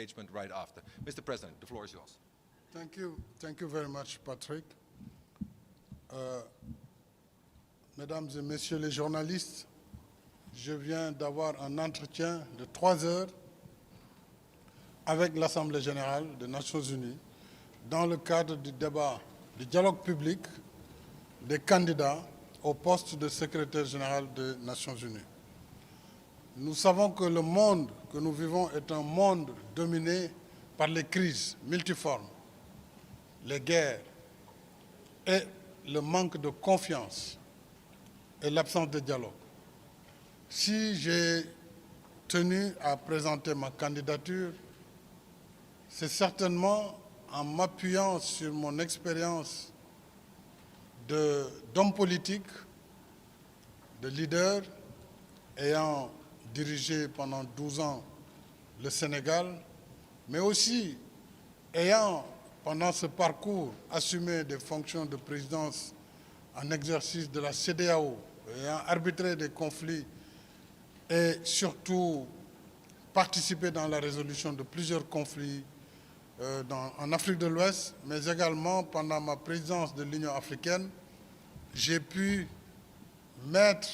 engagement right after. Mr. President, the floor is yours. Thank you. Thank you very much, Patrick. Mesdames et messieurs les journalistes, je viens d'avoir un entretien de 3 heures avec l'Assemblée générale des Nations unies dans le cadre du débat du dialogue public des candidats au poste de secrétaire général des Nations unies. Nous savons que le monde que nous vivons est un monde dominé par les crises multiformes, les guerres et le manque de confiance et l'absence de dialogue. Si j'ai tenu à présenter ma candidature, c'est certainement en m'appuyant sur mon expérience d'homme politique, de leader, ayant dirigé pendant 12 ans le Sénégal, mais aussi ayant, pendant ce parcours, assumé des fonctions de présidence en exercice de la CEDEAO, ayant arbitré des conflits et surtout participé dans la résolution de plusieurs conflits en Afrique de l'Ouest, mais également pendant ma présidence de l'Union africaine, j'ai pu mettre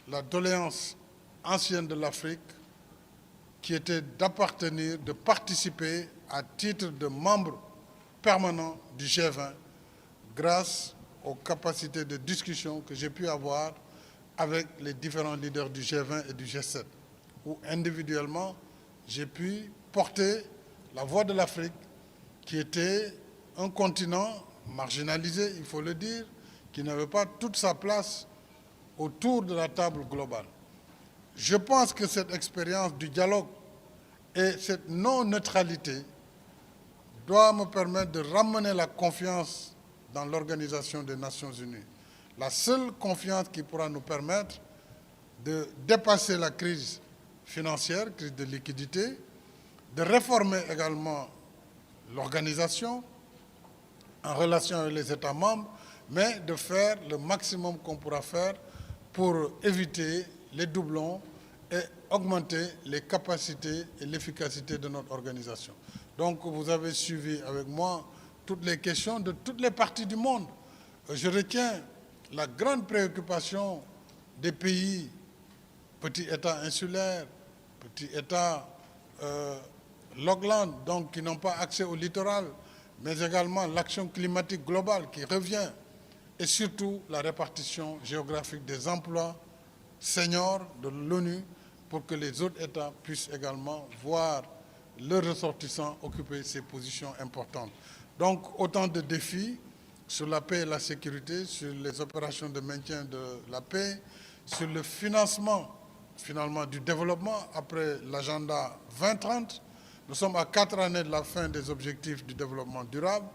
la doléance ancienne de l'Afrique, qui était d'appartenir, de participer à titre de membre permanent du G20, grâce aux capacités de discussion que j'ai pu avoir avec les différents leaders du G20 et du G7, où individuellement, j'ai pu porter la voix de l'Afrique, qui était un continent marginalisé, il faut le dire, qui n'avait pas toute sa place autour de la table globale. Je pense que cette expérience du dialogue et cette non-neutralité doit me permettre de ramener la confiance dans l'Organisation des Nations Unies. La seule confiance qui pourra nous permettre de dépasser la crise financière, crise de liquidité, de réformer également l'organisation en relation avec les États membres, mais de faire le maximum qu'on pourra faire pour éviter les doublons et augmenter les capacités et l'efficacité de notre organisation. Donc vous avez suivi avec moi toutes les questions de toutes les parties du monde. Je retiens la grande préoccupation des pays, petits États insulaires, petits États logland, donc qui n'ont pas accès au littoral, mais également l'action climatique globale qui revient, et surtout la répartition géographique des emplois seniors de l'ONU pour que les autres États puissent également voir leurs ressortissants occuper ces positions importantes. Donc autant de défis sur la paix et la sécurité, sur les opérations de maintien de la paix, sur le financement finalement du développement après l'agenda 2030. Nous sommes à 4 années de la fin des objectifs du développement durable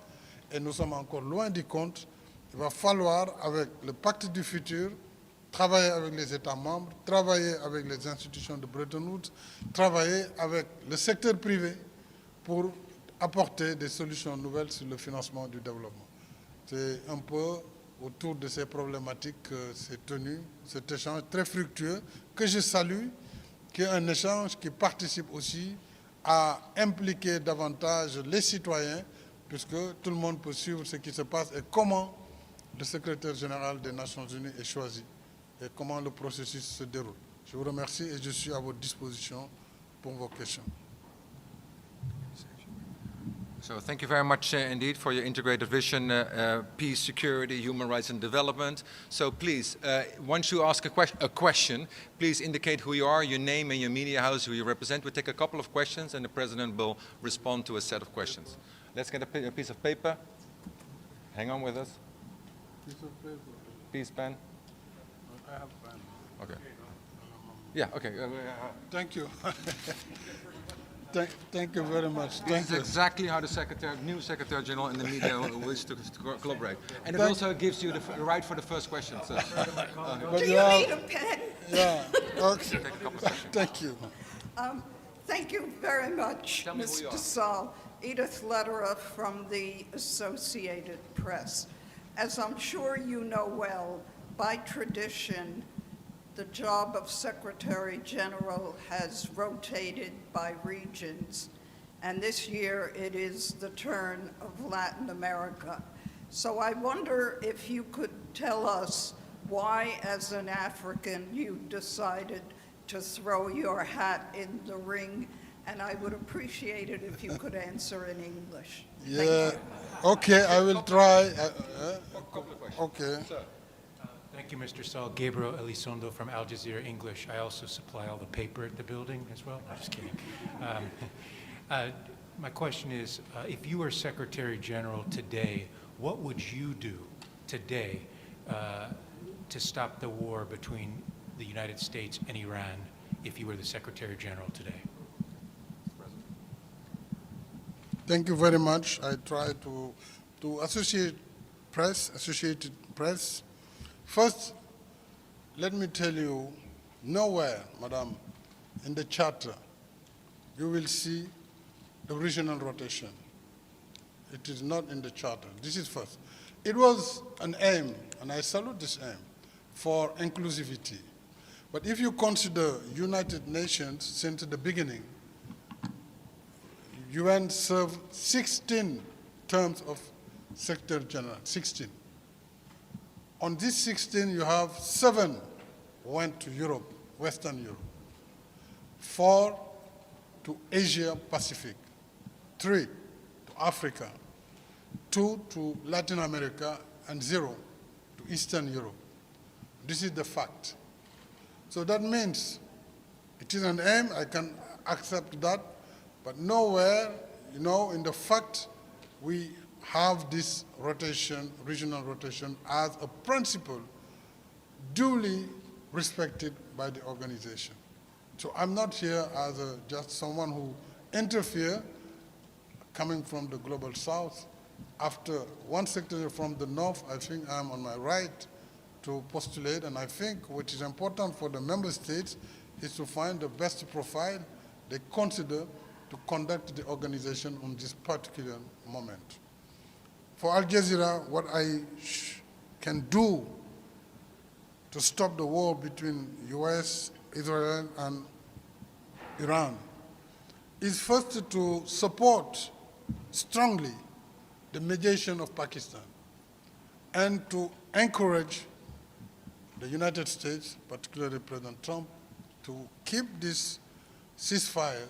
et nous sommes encore loin du compte. Il va falloir, avec le pacte du futur, travailler avec les États membres, travailler avec les institutions de Bretton Woods, travailler avec le secteur privé pour apporter des solutions nouvelles sur le financement du développement. C'est un peu autour de ces problématiques que s'est tenu cet échange très fructueux que je salue, qui est un échange qui participe aussi à impliquer davantage les citoyens, puisque tout le monde peut suivre ce qui se passe et comment le secrétaire général des Nations Unies est choisi et comment le processus se déroule. Je vous remercie et je suis à votre disposition pour vos questions. So thank you very much indeed for your integrated vision, peace, security, human rights and development. So please, once you ask a question, please indicate who you are, your name and your media house, who you represent. We'll take a couple of questions and the President will respond to a set of questions. Let's get a piece of paper. Hang on with us. Piece of paper. Piece, pen. I have a pen. Okay. Yeah, okay. Thank you. Thank you very much. This is exactly how the new Secretary General and the media wish to collaborate. And it also gives you the right for the first question. So. Do you need a pen? Yeah, okay. Take a couple of questions. Thank you. Thank you very much, Tell me who you Mr. are. Sall. Edith Lederer from the Associated Press. As I'm sure you know well, by tradition, the job of Secretary General has rotated by regions. and this year it is the turn of Latin America. So I wonder if you could tell us why, as an African, you decided to throw your hat in the ring, and I would appreciate it if you could answer in English. Yeah, okay, I will try. Okay. Thank you, Mr. Sall. Gabriel Elizondo from Al Jazeera English. I also supply all the paper at the building as well. No, just kidding. My question is, if you were Secretary General today, what would you do today to stop the war between the United States and Iran if you were the Secretary General today? Thank you very much. I try to Associated Press. First, let me tell you, nowhere, Madam, in the Charter, you will see the regional rotation. It is not in the Charter. This is first. It was an aim, and I salute this aim, for inclusivity. But if you consider United Nations since the beginning, UN served 16 terms of Secretary General, 16. On these 16, you have 7 went to Europe, Western Europe, 4 to Asia Pacific, 3 to Africa, 2 to Latin America, and 0 to Eastern Europe. This is the fact. So that means it is an aim, I can accept that, but nowhere, you know, in the fact we have this rotation, regional rotation, as a principle duly respected by the organization. So I'm not here as just someone who interferes coming from the global south. After one secretary from the north, I think I'm on my right to postulate, and I think what is important for the member states is to find the best profile they consider to conduct the organization on this particular moment. For Al Jazeera, what I can do to stop the war between US, Israel, and Iran is first to support strongly the mediation of Pakistan and to encourage the United States, particularly President Trump, to keep this ceasefire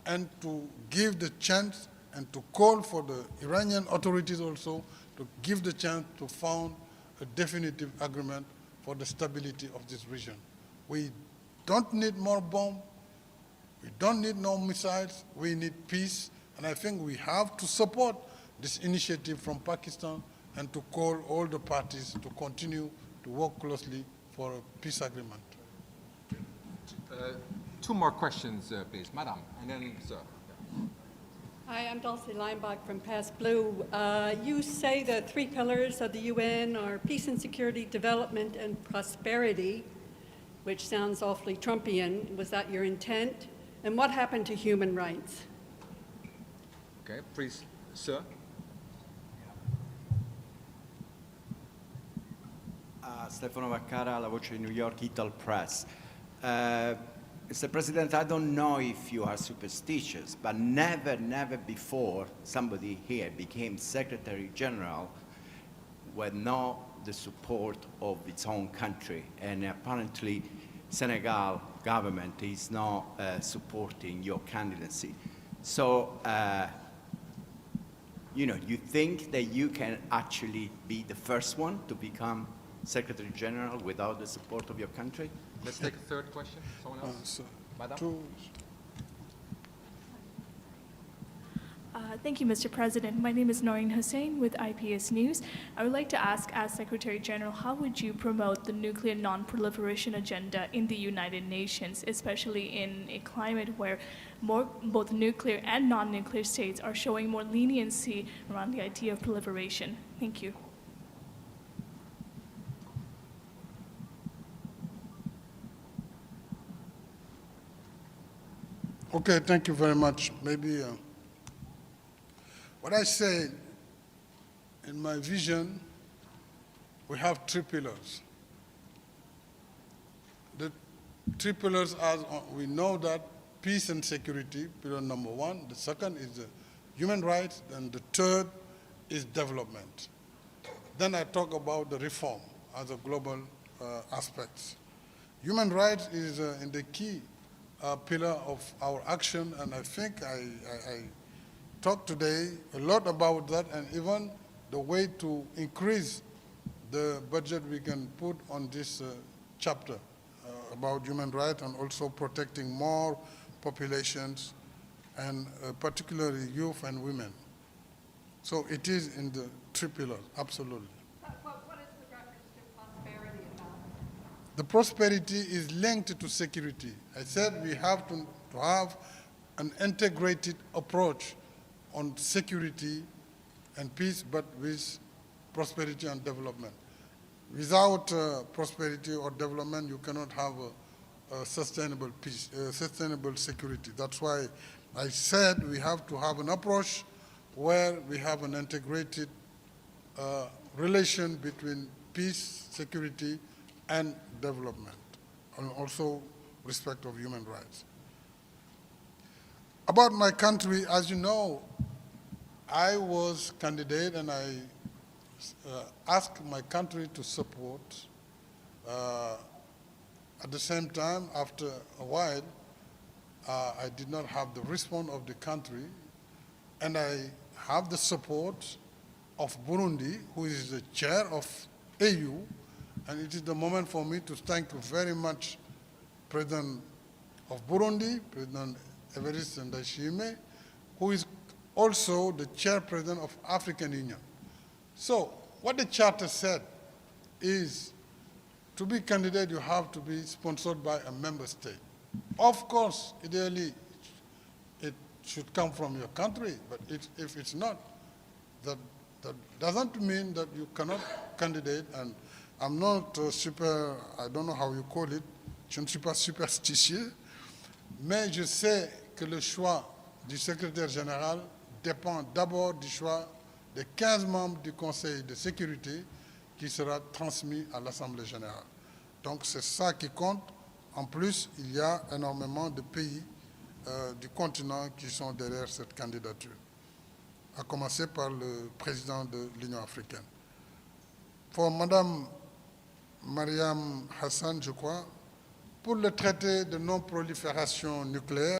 and to give the chance and to call for the Iranian authorities also to give the chance to found a definitive agreement for the stability of this region. We don't need more bombs, we don't need no missiles, we need peace, and I think we have to support this initiative from Pakistan and to call all the parties to continue to work closely for a peace agreement. 2 more questions, please. Madam, and then sir. Hi, I'm Dulcie Leinbach from Pass Blue. You say the 3 pillars of the UN are peace and security, development, and prosperity, which sounds awfully Trumpian. Was that your intent? And what happened to human rights? Okay, please, sir. Stefano Vaccara, La Voce di New York, Ital Press. Mr. President, I don't know if you are superstitious, but never before somebody here became Secretary General with not the support of its own country. And apparently, Senegal government is not supporting your candidacy. So, you know, you think that you can actually be the first one to become Secretary General without the support of your country? Let's take a 3rd question. Someone else? Madam? Thank you, Mr. President. My name is Noreen Hussain with IPS News. I would like to ask, as Secretary General, how would you promote the nuclear non-proliferation agenda in the United Nations, especially in a climate where both nuclear and non-nuclear states are showing more leniency around the idea of proliferation? Thank you. Okay, thank you very much. Maybe what I said in my vision, we have 3 pillars. The 3 pillars, as we know that peace and security, pillar number one. The second is human rights, and the third is development. Then I talk about the reform as a global aspect. Human rights is in the key pillar of our action, and I think I talked today a lot about that, and even the way to increase the budget we can put on this chapter about human rights, and also protecting more populations, and particularly youth and women. So it is in the three pillars, absolutely. What is the reference to prosperity about? The prosperity is linked to security. I said we have to have an integrated approach on security and peace, but with prosperity and development. Without prosperity or development, you cannot have a sustainable peace, sustainable security. That's why I said we have to have an approach where we have an integrated relation between peace, security, and development, and also respect of human rights. About my country, as you know, I was candidate, and I asked my country to support. At the same time, after a while, I did not have the response of the country, and I have the support of Burundi, who is the chair of AU, and it is the moment for me to thank you very much, President of Burundi, President Evariste Ndayishimiye, who is also the chairperson of African Union. So what the charter said is, to be candidate, you have to be sponsored by a member state. Of course, ideally, it should come from your country, but if it's not, that doesn't mean that you cannot candidate. And I'm not I don't know how you call it, je ne suis pas superstitieux, mais je sais que le choix du secrétaire général dépend d'abord du choix des 15 membres du Conseil de sécurité qui sera transmis à l'Assemblée générale. Donc c'est ça qui compte. En plus, il y a énormément de pays du continent qui sont derrière cette candidature, à commencer par le président de l'Union africaine. Pour Madame Mariam Hassan, je crois, pour le traité de non-prolifération nucléaire,